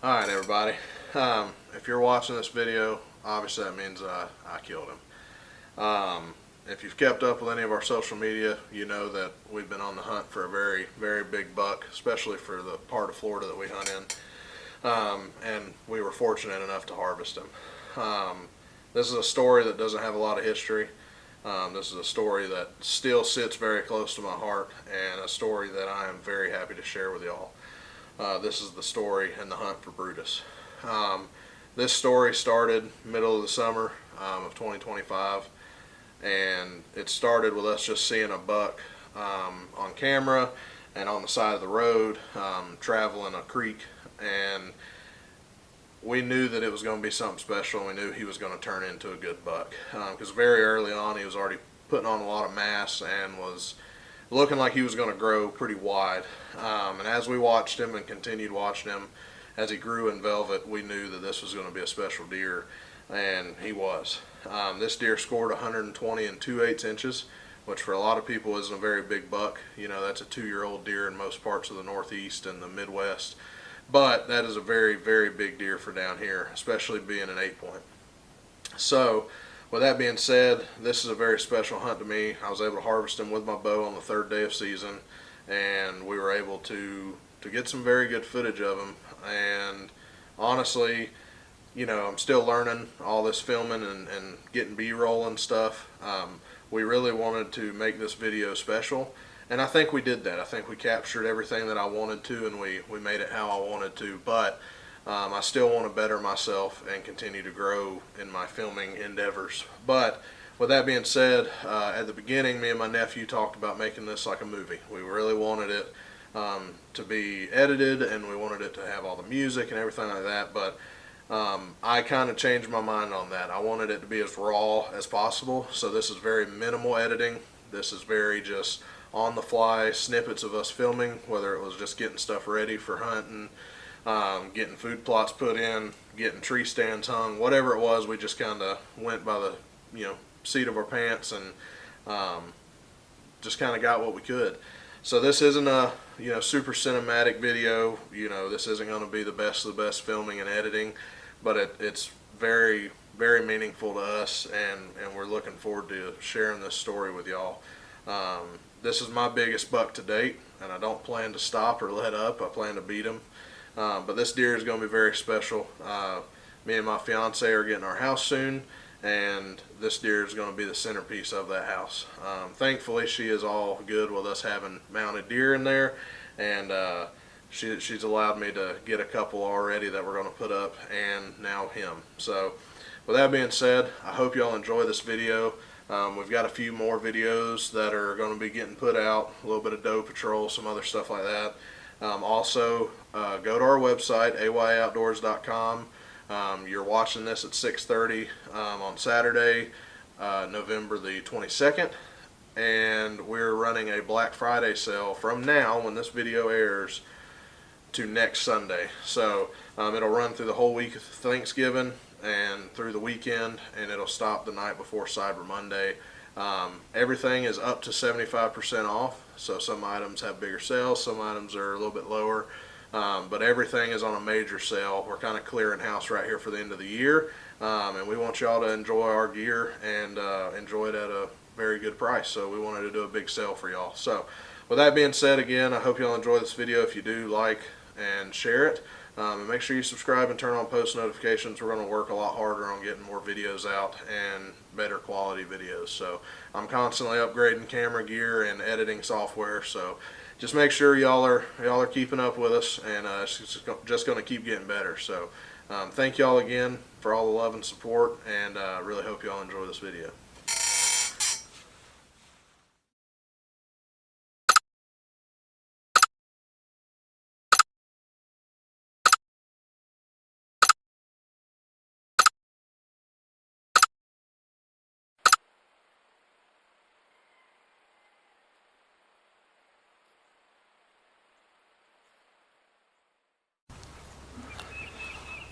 Alright everybody, if you're watching this video, obviously that means I killed him. If you've kept up with any of our social media, you know that we've been on the hunt for a very, very big buck, especially for the part of Florida that we hunt in, and we were fortunate enough to harvest him. This is a story that doesn't have a lot of history. This is a story that still sits very close to my heart, and a story that I am very happy to share with y'all. This is the story and the hunt for Brutus. This story started middle of the summer of 2025, and it started with us just seeing a buck on camera and on the side of the road traveling a creek, and we knew that it was going to be something special, and we knew he was going to turn into a good buck because very early on he was already putting on a lot of mass and was looking like he was going to grow pretty wide. And as we watched him and continued watching him as he grew in velvet, we knew that this was going to be a special deer, and he was. This deer scored 120 2/8 inches, which for a lot of people isn't a very big buck. You know, that's a 2-year-old deer in most parts of the Northeast and the Midwest, but that is a very, very big deer for down here, especially being an 8-point. So with that being said, this is a very special hunt to me. I was able to harvest him with my bow on the 3rd day of season, and we were able to get some very good footage of him. And honestly, you know, I'm still learning all this filming and getting B-roll and stuff. We really wanted to make this video special, and I think we did that. I think we captured everything that I wanted to, and we made it how I wanted to, but I still want to better myself and continue to grow in my filming endeavors. But with that being said, at the beginning, me and my nephew talked about making this like a movie. We really wanted it to be edited, and we wanted it to have all the music and everything like that, but I kind of changed my mind on that. I wanted it to be as raw as possible, so this is very minimal editing. This is very just on the fly snippets of us filming, whether it was just getting stuff ready for hunting, getting food plots put in, getting tree stands hung, whatever it was. We just kind of went by the seat of our pants and just kind of got what we could. So this isn't a super cinematic video. This isn't going to be the best of the best filming and editing, but it's very, very meaningful to us, and we're looking forward to sharing this story with y'all. This is my biggest buck to date, and I don't plan to stop or let up. I plan to beat him. But this deer is going to be very special. Me and my fiance are getting our house soon, and this deer is going to be the centerpiece of that house. Thankfully, she is all good with us having mounted deer in there, and she's allowed me to get a couple already that we're going to put up, and now him. So with that being said, I hope y'all enjoy this video. We've got a few more videos that are going to be getting put out, a little bit of doe patrol, some other stuff like that. Also, go to our website, ayoutdoors.com. You're watching this at 6:30 on Saturday, November the 22nd, and we're running a Black Friday sale from now, when this video airs, to next Sunday. So it'll run through the whole week of Thanksgiving and through the weekend, and it'll stop the night before Cyber Monday. Everything is up to 75% off, so some items have bigger sales, some items are a little bit lower, but everything is on a major sale. We're kind of clearing house right here for the end of the year, and we want y'all to enjoy our gear and enjoy it at a very good price, so we wanted to do a big sale for y'all. So with that being said, again, I hope y'all enjoy this video. If you do, like and share it. And make sure you subscribe and turn on post notifications. We're going to work a lot harder on getting more videos out and better quality videos. So I'm constantly upgrading camera gear and editing software. So just make sure y'all are keeping up with us, and it's just going to keep getting better. So thank y'all again for all the love and support, and really hope y'all enjoy this video.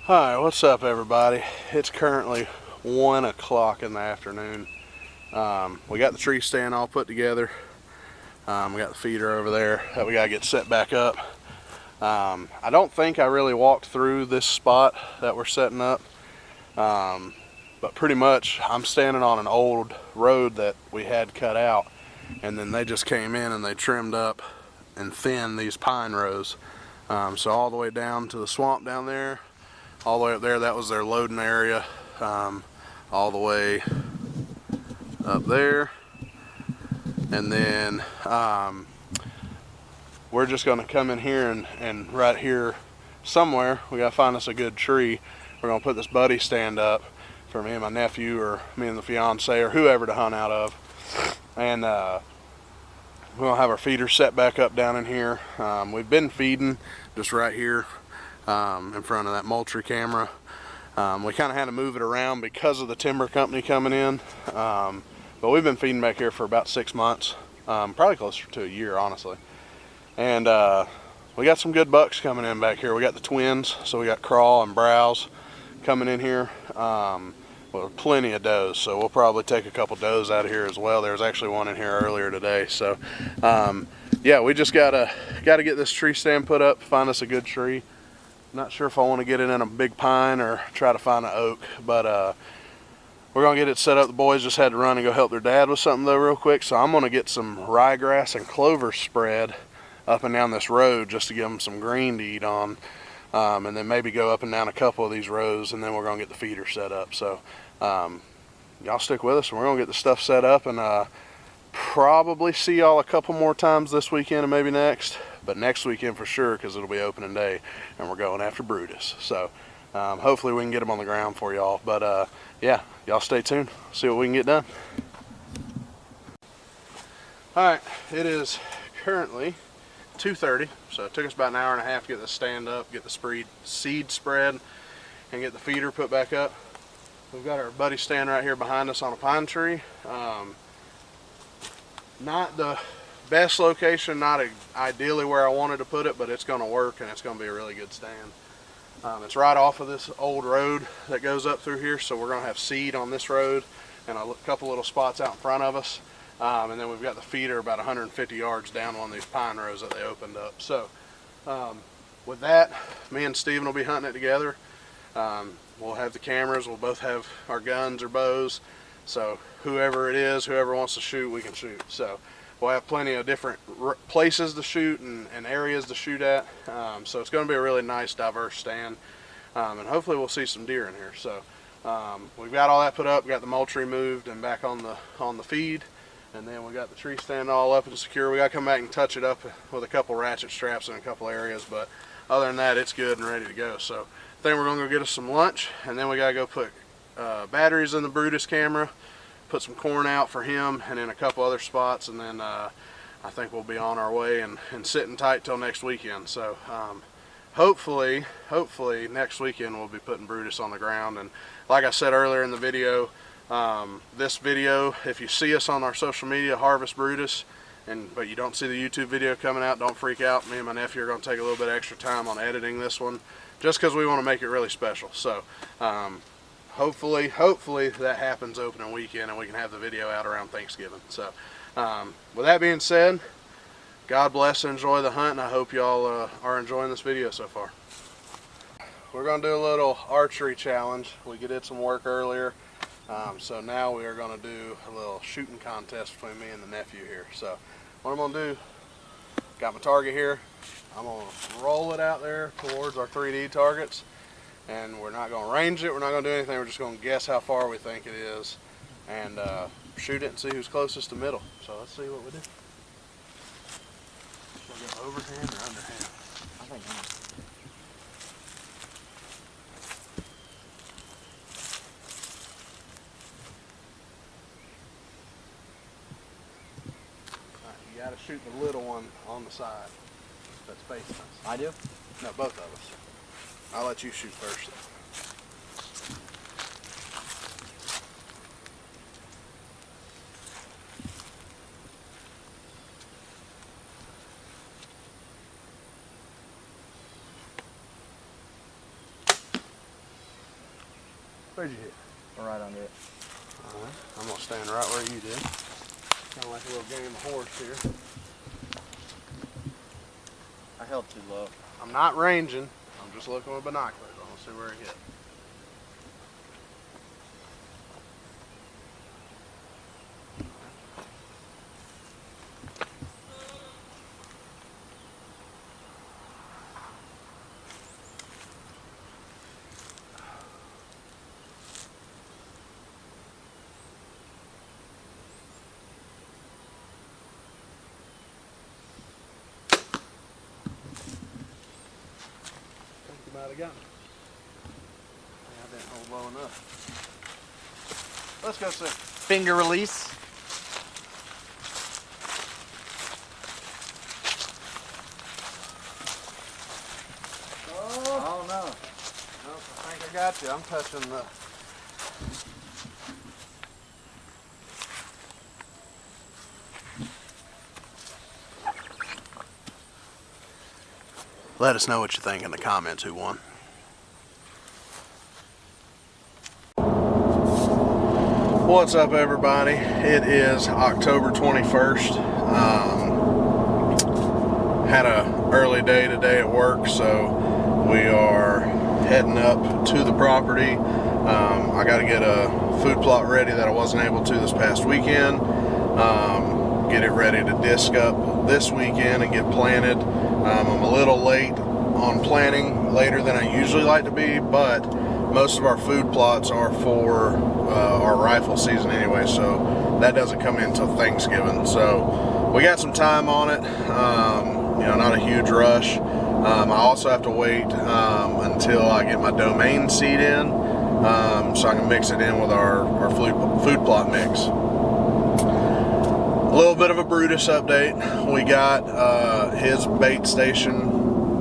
Hi, what's up everybody? It's currently 1 o'clock in the afternoon. We got the tree stand all put together. We got the feeder over there that we gotta get set back up. I don't think I really walked through this spot that we're setting up, but pretty much I'm standing on an old road that we had cut out, and then they just came in and they trimmed up and thinned these pine rows. So all the way down to the swamp down there, all the way up there, that was their loading area, all the way up there, and then we're just going to come in here and right here somewhere we got to find us a good tree. We're going to put this buddy stand up for me and my nephew, or me and the fiance, or whoever to hunt out of, and we're going to have our feeder set back up down in here. We've been feeding just right here in front of that Moultrie camera. We kind of had to move it around because of the timber company coming in, but we've been feeding back here for about 6 months, probably closer to a year, honestly. And we got some good bucks coming in back here. We got the twins, so we got Crawl and Browse coming in here. Well, plenty of does, so we'll probably take a couple does out of here as well. There was actually one in here earlier today. So yeah, we just gotta get this tree stand put up, find us a good tree. Not sure if I want to get it in a big pine or try to find an oak, but we're gonna get it set up. The boys just had to run and go help their dad with something though real quick, so I'm gonna get some ryegrass and clover spread up and down this road just to give them some green to eat on, and then maybe go up and down a couple of these rows, and then we're gonna get the feeder set up. So y'all stick with us, and we're gonna get the stuff set up, and probably see y'all a couple more times this weekend and maybe next, but next weekend for sure, because it'll be opening day and we're going after Brutus. So hopefully we can get them on the ground for y'all, but yeah, y'all stay tuned, see what we can get done. All right, it is currently 2:30, so it took us about an hour and a half to get the stand up, get the seed spread, and get the feeder put back up. We've got our buddy stand right here behind us on a pine tree. Not the best location, not ideally where I wanted to put it, but it's going to work, and it's going to be a really good stand. It's right off of this old road that goes up through here, so we're going to have seed on this road and a couple little spots out in front of us. And then we've got the feeder about 150 yards down one of these pine rows that they opened up. So with that, me and Steven will be hunting it together. We'll have the cameras, we'll both have our guns or bows, so whoever it is, whoever wants to shoot, we can shoot. So we'll have plenty of different places to shoot and areas to shoot at. So it's going to be a really nice, diverse stand, and hopefully we'll see some deer in here. So we've got all that put up, got the Moultrie moved and back on the feed. And then we got the tree stand all up and secure. We got to come back and touch it up with a couple ratchet straps in a couple areas, but other than that, it's good and ready to go. So I think we're going to go get us some lunch, and then we got to go put batteries in the Brutus camera, put some corn out for him, and in a couple other spots, and then I think we'll be on our way and sitting tight till next weekend. So hopefully next weekend we'll be putting Brutus on the ground. And like I said earlier in the video, this video, if you see us on our social media, Harvest Brutus, but you don't see the YouTube video coming out, don't freak out. Me and my nephew are going to take a little bit extra time on editing this one, just because we want to make it really special. So hopefully that happens opening weekend and we can have the video out around Thanksgiving. So with that being said, God bless and enjoy the hunt, and I hope y'all are enjoying this video so far. We're going to do a little archery challenge. We did some work earlier. So now we are going to do a little shooting contest between me and the nephew here. So what I'm going to do, got my target here. I'm going to roll it out there towards our 3D targets, and we're not going to range it. We're not going to do anything. We're just going to guess how far we think it is and shoot it and see who's closest to middle. So let's see what we do. Should I go overhand or underhand? I think underhand. You got to shoot the little one on the side that's facing us. I do? No, both of us. I'll let you shoot first. Where'd you hit? Right under it. Alright, I'm going to stand right where you did. Kind of like a little game of horse here. I held too low. I'm not ranging. I'm just looking with binoculars. I want to see where he hit. Might have got me. I didn't hold low enough. Let's go see. Finger release. Oh no. Nope, I think I got you. I'm touching the. Let us know what you think in the comments who won. What's up, everybody? It is October 21st. Had a early day today at work, so we are heading up to the property. I got to get a food plot ready that I wasn't able to this past weekend. Get it ready to disc up this weekend and get planted. I'm a little late on planting, later than I usually like to be, but most of our food plots are for our rifle season anyway, so that doesn't come in until Thanksgiving. So we got some time on it. Not a huge rush. I also have to wait until I get my domain seed in, so I can mix it in with our food plot mix. A little bit of a BRUTUS update. We got his bait station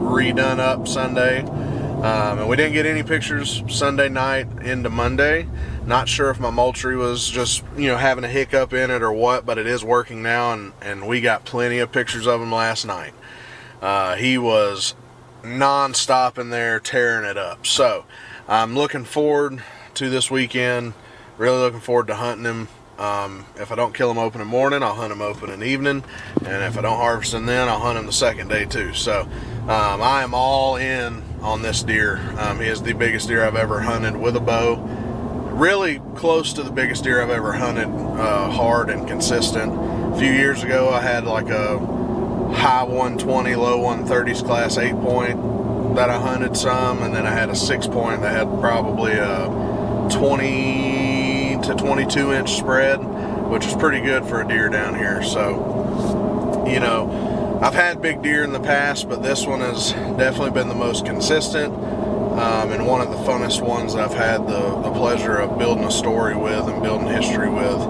redone up Sunday, and we didn't get any pictures Sunday night into Monday. Not sure if my Moultrie was just having a hiccup in it or what, but it is working now, and we got plenty of pictures of him last night. He was non-stop in there tearing it up. So I'm looking forward to this weekend. Really looking forward to hunting him. If I don't kill him open in the morning, I'll hunt him open in the evening, and if I don't harvest him then, I'll hunt him the second day too. So I am all in on this deer. He is the biggest deer I've ever hunted with a bow. Really close to the biggest deer I've ever hunted hard and consistent. A few years ago, I had like a high 120, low 130s class 8-point that I hunted some, and then I had a 6-point that had probably a 20 to 22 inch spread, which is pretty good for a deer down here. So, I've had big deer in the past, but this one has definitely been the most consistent, and one of the funnest ones I've had the pleasure of building a story with and building history with.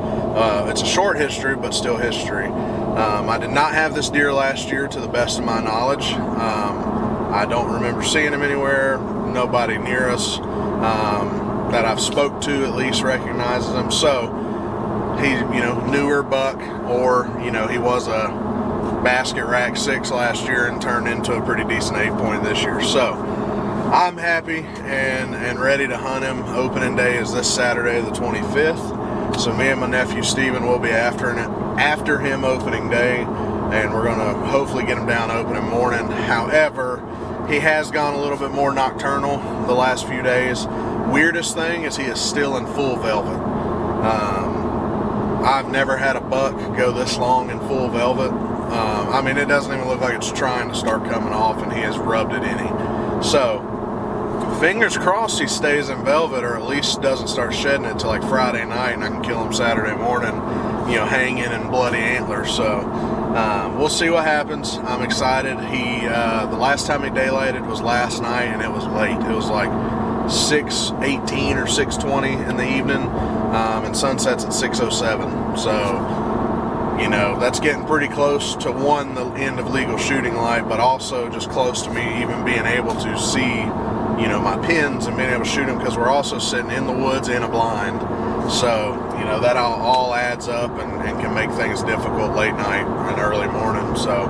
It's a short history, but still history. I did not have this deer last year, to the best of my knowledge. I don't remember seeing him anywhere. Nobody near us that I've spoke to at least recognizes him. So he's, newer buck, or, he was a basket rack 6 last year and turned into a pretty decent 8-point this year. So I'm happy and ready to hunt him. Opening day is this Saturday, the 25th. So me and my nephew Steven will be after him opening day, and we're going to hopefully get him down opening morning. However, he has gone a little bit more nocturnal the last few days. Weirdest thing is he is still in full velvet. I've never had a buck go this long in full velvet. It doesn't even look like it's trying to start coming off, and he has rubbed it any. So fingers crossed he stays in velvet, or at least doesn't start shedding it till like Friday night, and I can kill him Saturday morning, hanging in bloody antlers. So we'll see what happens. I'm excited. The last time he daylighted was last night, and it was late. It was like 6:18 or 6:20 in the evening, and sunset's at 6:07. So that's getting pretty close to the end of legal shooting light, but also just close to me even being able to see my pins and being able to shoot them, because we're also sitting in the woods in a blind. So that all adds up and can make things difficult late night and early morning. So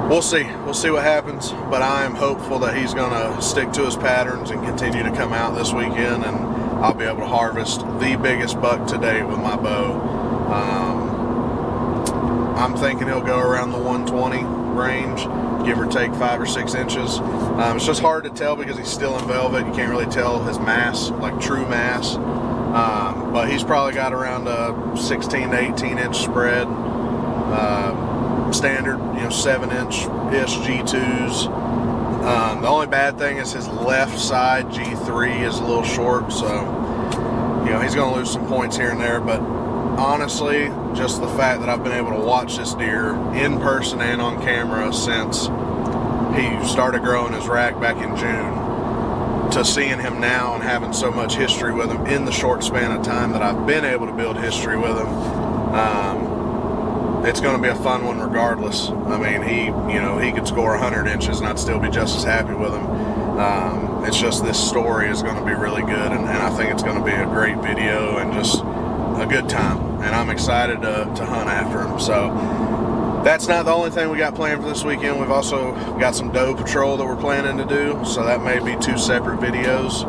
we'll see what happens, but I am hopeful that he's going to stick to his patterns and continue to come out this weekend, and I'll be able to harvest the biggest buck to date with my bow. I'm thinking he'll go around the 120 range, give or take 5 or 6 inches. It's just hard to tell because he's still in velvet. You can't really tell his mass, like true mass. But he's probably got around a 16 to 18 inch spread. Standard, 7-inch-ish G2s. The only bad thing is his left side G3 is a little short, so he's going to lose some points here and there. But honestly, just the fact that I've been able to watch this deer in person and on camera since he started growing his rack back in June, to seeing him now and having so much history with him in the short span of time that I've been able to build history with him, it's going to be a fun one regardless. I mean, he could score 100 inches and I'd still be just as happy with him. It's just this story is going to be really good, and I think it's going to be a great video and just a good time. And I'm excited to hunt after him. So that's not the only thing we got planned for this weekend. We've also got some doe patrol that we're planning to do, so that may be 2 separate videos.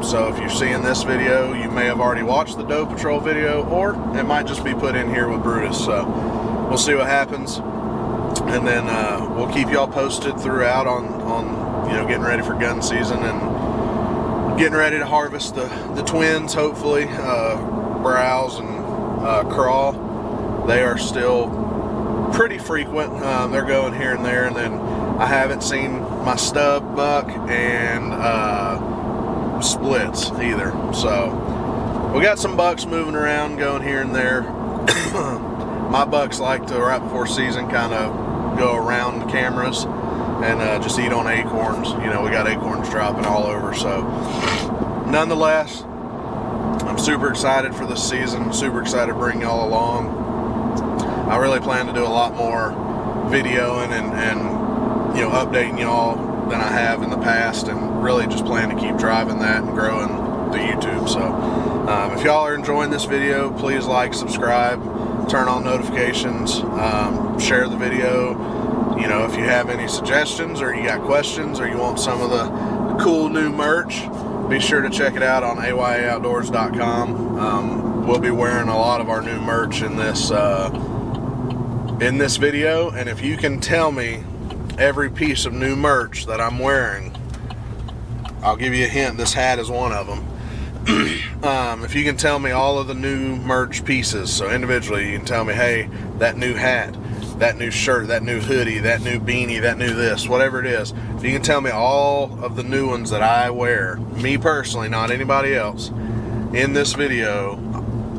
So if you're seeing this video, you may have already watched the doe patrol video, or it might just be put in here with Brutus. So we'll see what happens, and then we'll keep y'all posted throughout on getting ready for gun season and getting ready to harvest the twins, hopefully. Browse and crawl, they are still pretty frequent. They're going here and there, and then I haven't seen my stub buck and splits either. So we got some bucks moving around, going here and there. My bucks like to, right before season, kind of go around the cameras and just eat on acorns. We got acorns dropping all over. So nonetheless, I'm super excited for this season, super excited to bring y'all along. I really plan to do a lot more videoing and updating y'all than I have in the past, and really just plan to keep driving that and growing the YouTube. So if y'all are enjoying this video, please like, subscribe, turn on notifications, share the video. If you have any suggestions or you got questions or you want some of the cool new merch, be sure to check it out on ayooutdoors.com. We'll be wearing a lot of our new merch in this video, and if you can tell me every piece of new merch that I'm wearing, I'll give you a hint. This hat is one of them. If you can tell me all of the new merch pieces, so individually you can tell me, hey, that new hat, that new shirt, that new hoodie, that new beanie, that new this, whatever it is, if you can tell me all of the new ones that I wear, me personally, not anybody else, in this video,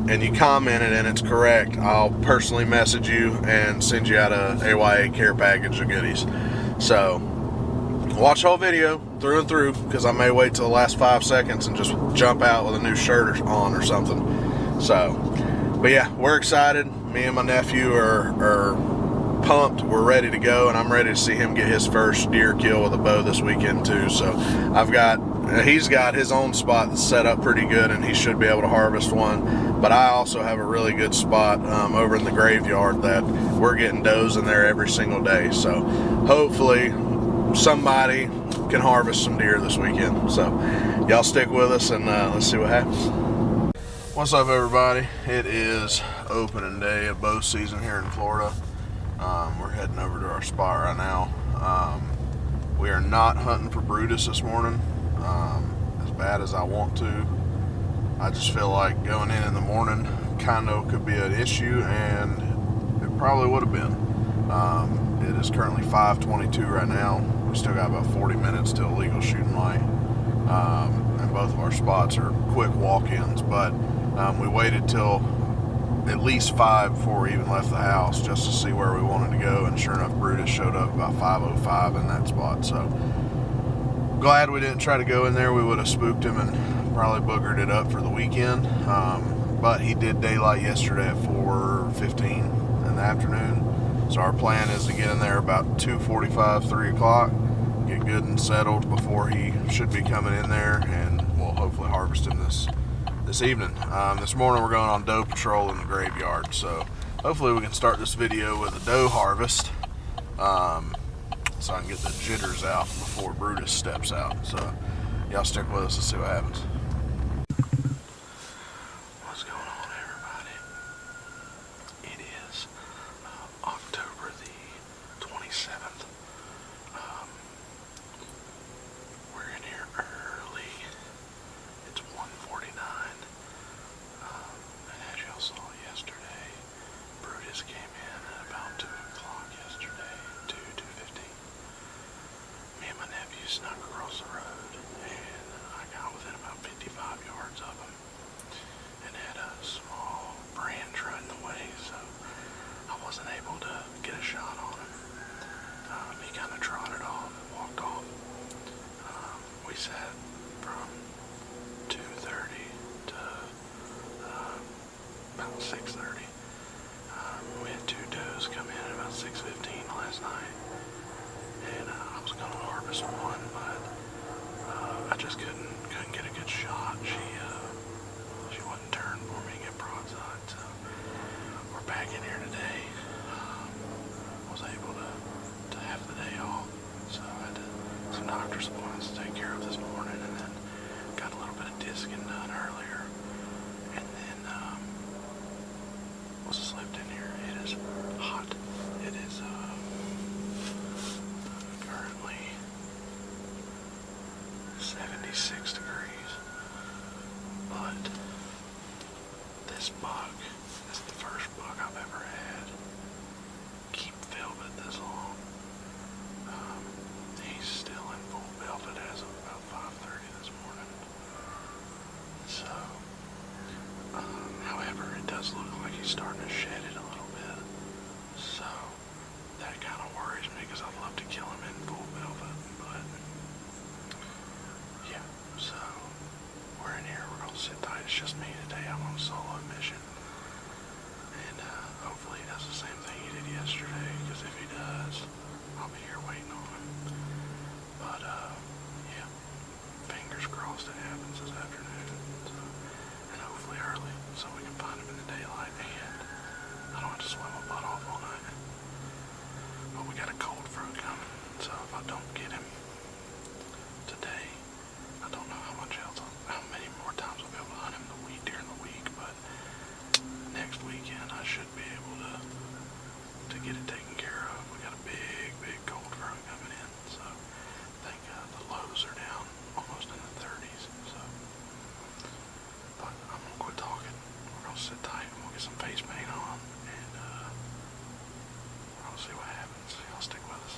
and you commented and it's correct, I'll personally message you and send you out a AYA care package of goodies. So watch the whole video through and through, because I may wait till the last 5 seconds and just jump out with a new shirt on or something. So, but yeah, we're excited. Me and my nephew are pumped. We're ready to go, and I'm ready to see him get his first deer kill with a bow this weekend too. So he's got his own spot that's set up pretty good, and he should be able to harvest one. But I also have a really good spot over in the graveyard that we're getting does in there every single day. So hopefully somebody can harvest some deer this weekend. So y'all stick with us, and let's see what happens. What's up, everybody? It is opening day of bow season here in Florida. We're heading over to our spot right now. We are not hunting for Brutus this morning, as bad as I want to. I just feel like going in the morning kind of could be an issue, and it probably would have been. It is currently 5:22 right now. We still got about 40 minutes till legal shooting light, and both of our spots are quick walk-ins, but we waited till at least 5 before we even left the house just to see where we wanted to go, and sure enough, Brutus showed up about 5:05 in that spot. So glad we didn't try to go in there. We would have spooked him and probably boogered it up for the weekend. But he did daylight yesterday at 4:15 in the afternoon. So our plan is to get in there about 2:45, 3 o'clock, get good and settled before he should be coming in there, and we'll hopefully harvest him this evening. This morning we're going on doe patrol in the graveyard, so hopefully we can start this video with a doe harvest, so I can get the jitters out before Brutus steps out. So y'all stick with us and see what happens. What's going on, everybody? It is October the 27th, just couldn't get a good shot. She wouldn't turn for me and get broadside, so we're back in here today. I was able to have the day off, so I had some doctor's appointments to take care of this morning, and then got a little bit of discing done earlier, and then was slept in here. It is hot. It is currently 76 degrees, but this buck is the first buck I've ever had keep velvet this long. He's still in full velvet as of about 5:30 this morning. So, however, it does look like he's starting to shed it a little bit. So, that kind of worries me because I'd love to kill him in full velvet, but yeah, so we're in here, we're going to sit tight. It's just me today. I'm on a solo mission, and hopefully he does the same thing he did yesterday, because if he does, I'll be here waiting on him. But yeah, fingers crossed it happens this afternoon, so, and hopefully early, so we can find him in the daylight, and I don't have to swim my butt off all night. But we got a cold front coming, so if I don't get him today, I don't know how many more times I'll be able to hunt him during the week, but next weekend I should be able to get it taken care of. We got a big cold front coming in, so I think the lows are down almost in the 30s, so, but I'm gonna quit talking. We're gonna sit tight and we'll get some face paint on, and we're gonna see what happens. Y'all stick with us.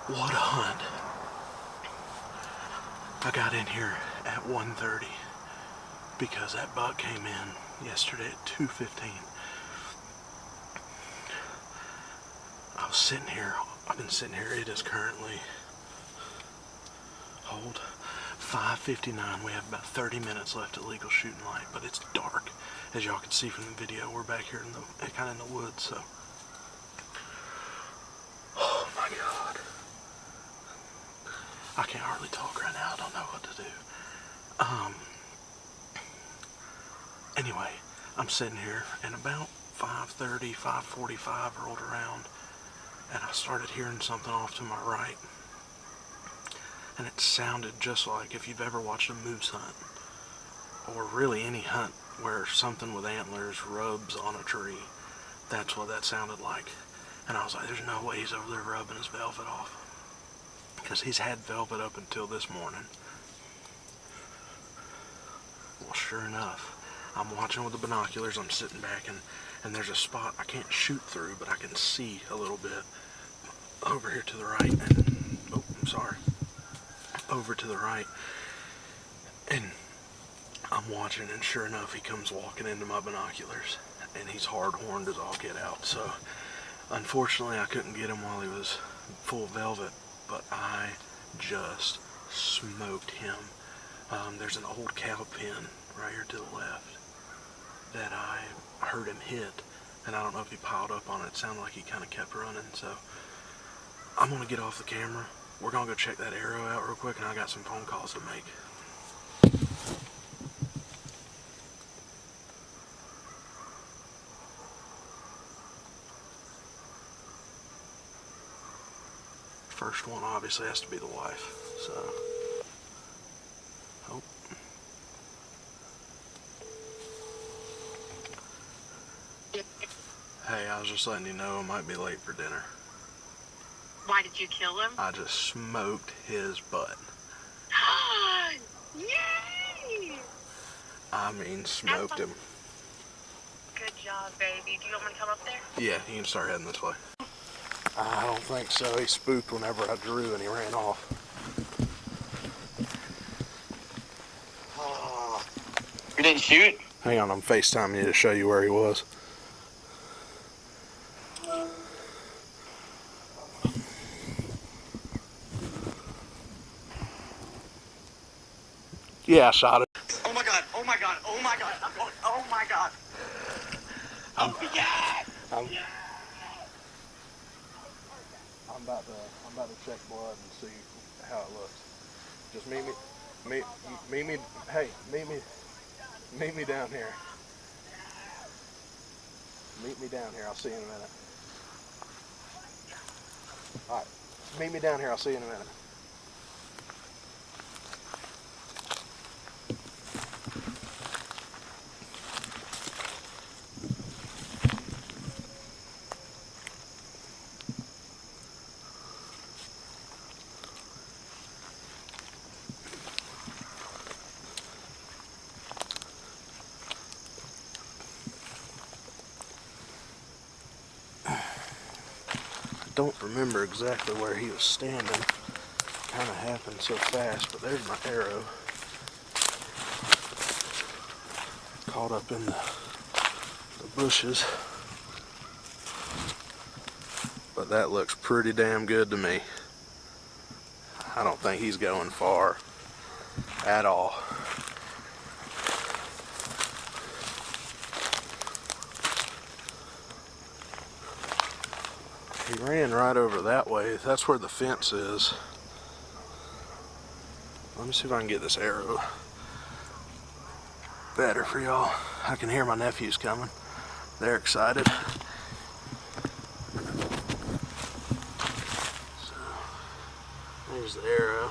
What a hunt. I got in here at 1:30 because that buck came in yesterday at 2:15. was sitting here, I've been sitting here, it is currently, hold, 5:59, we have about 30 minutes left at legal shooting light, but it's dark. As y'all can see from the video, we're back here in the, kind of in the woods, so. Oh my God. I can't hardly talk right now, I don't know what to do. Anyway, I'm sitting here and about 5:30, 5:45 rolled around and I started hearing something off to my right. And it sounded just like if you've ever watched a moose hunt, or really any hunt where something with antlers rubs on a tree. That's what that sounded like. And I was like, there's no way he's over there rubbing his velvet off. Because he's had velvet up until this morning. Well, sure enough, I'm watching with the binoculars, I'm sitting back and there's a spot I can't shoot through, but I can see a little bit over here to the right, and, oh, I'm sorry, over to the right, and I'm watching, and sure enough, he comes walking into my binoculars, and he's hard-horned as all get out, so unfortunately, I couldn't get him while he was full velvet, but I just smoked him. There's an old cow pen right here to the left that I heard him hit, and I don't know if he piled up on it. It sounded like he kind of kept running, so I'm going to get off the camera. We're going to go check that arrow out real quick, and I got some phone calls to make. First one obviously has to be the wife, so. Oh. Hey, I was just letting you know I might be late for dinner. Why did you kill him? I just smoked his butt. Yay! I mean, smoked him. Good job, baby. Do you want me to come up there? Yeah, you can start heading this way. I don't think so. He spooked whenever I drew and he ran off. You didn't shoot? Hang on, I'm FaceTiming you to show you where he was. Yeah, I shot it. Oh my God, oh my God, oh my God, I'm going, oh my God. Oh yeah! I'm about to check blood and see how it looks. Just meet me down here. Meet me down here, I'll see you in a minute. Alright, meet me down here, I'll see you in a minute. I don't remember exactly where he was standing. Kind of happened so fast, but there's my arrow. Caught up in the bushes. But that looks pretty damn good to me. I don't think he's going far at all. He ran right over that way. That's where the fence is. Let me see if I can get this arrow better for y'all. I can hear my nephews coming. They're excited. So, there's the arrow.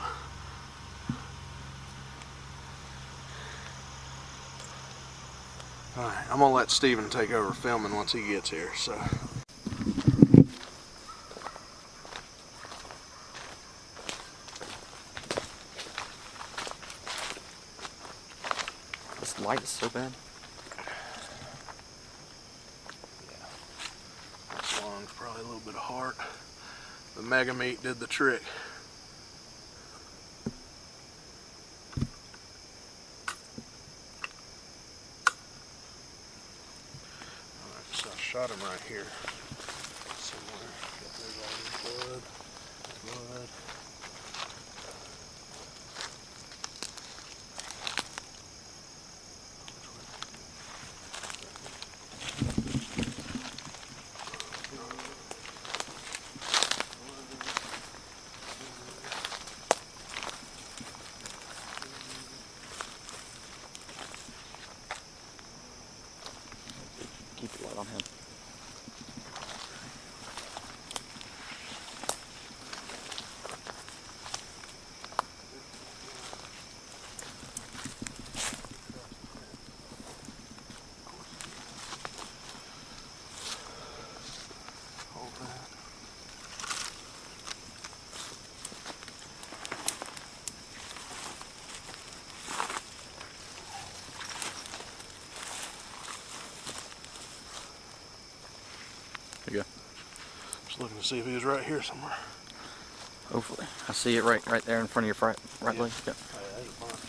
Alright, I'm gonna let Steven take over filming once he gets here, so. This light is so bad. Yeah. This lung's probably a little bit of heart. The Mega Meat did the trick. Alright, so I shot him right here. somewhere. There's all this blood. Blood. Keep the light on him. Hold that. There you go. Just looking to see if he was right here somewhere. Hopefully. I see it right there in front of your right leg. Yep. Oh, yeah, there's a bunch.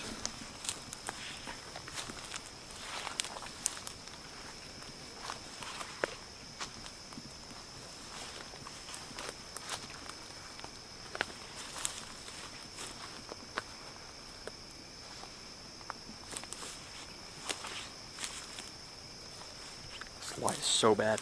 This light is so bad.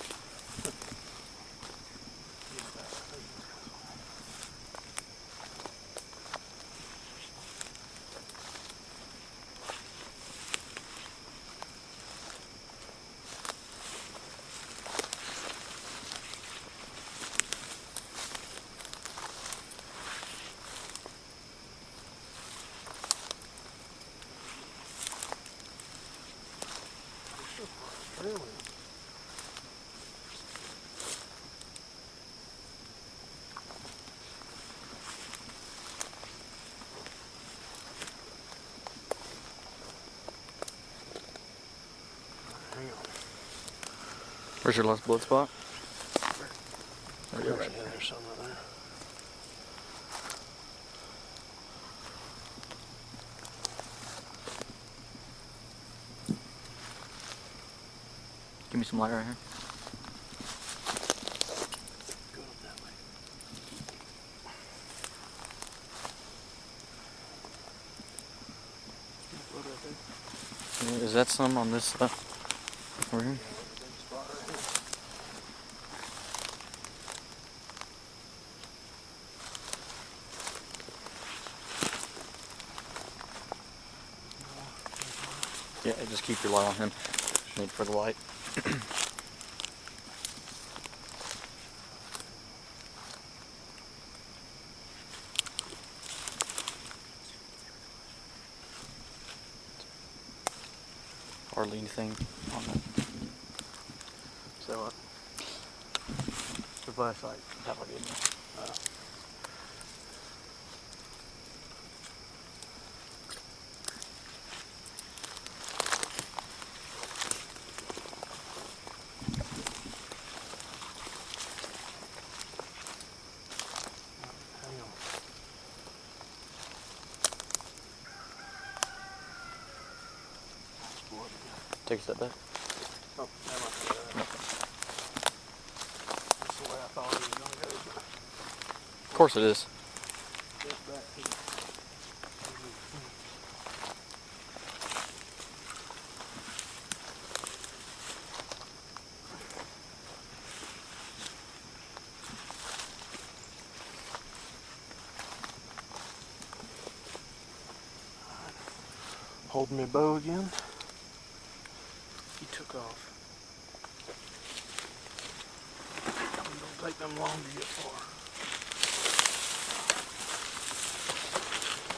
Really? Hang on. Where's your last blood spot? There you go. Yeah, there's some right there. Give me some light right here. Go up that way. Blood right there. Is that some on this over here? Yeah, just keep your light on him. Need for the light. Hardly anything on that. So what? The flashlight. That would be in there. Hang on. Blood again. Take a step back. Oh, never mind. That's the way I thought he was gonna go. Of course it is. Just back to the... Holding my bow again. He took off. It don't take them long to get far.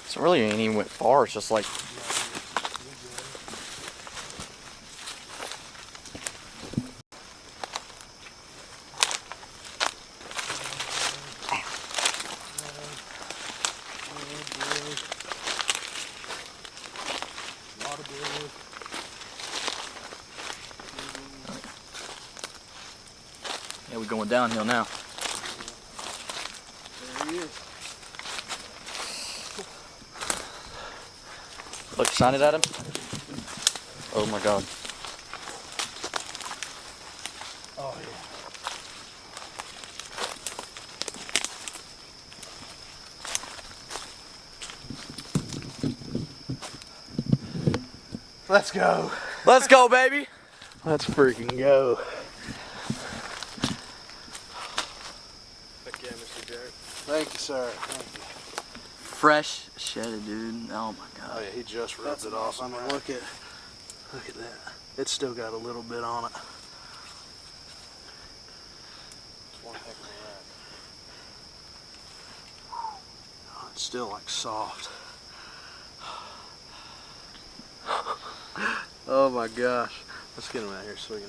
So really ain't even went far, it's just like Lot of blood. yeah, we're going downhill now. There he is. Look, shine it at him. Oh my god. Oh yeah. Let's go. Let's go, baby. Let's freaking go. Again, Mr. Jarrett. Thank you, sir. Thank you. Fresh shedded, dude. Oh my Oh god. yeah, he just rubbed That's it off. awesome, I mean, right? look at that. It's still got a little bit on it. It's one heck of a rack. Oh, it's still like soft. Oh my gosh. Let's get him out here so we can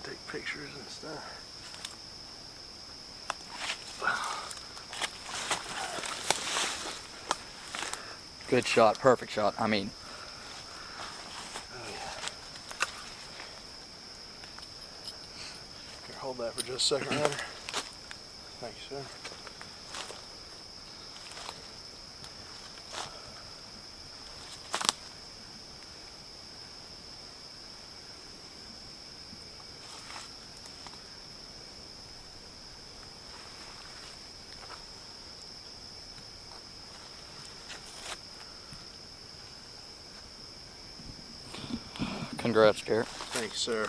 take pictures and stuff. Good shot. Perfect shot. I mean, Oh yeah. Here, hold that for just a second, Ryder. Thank you, sir. congrats, Garrett. Thank you, sir.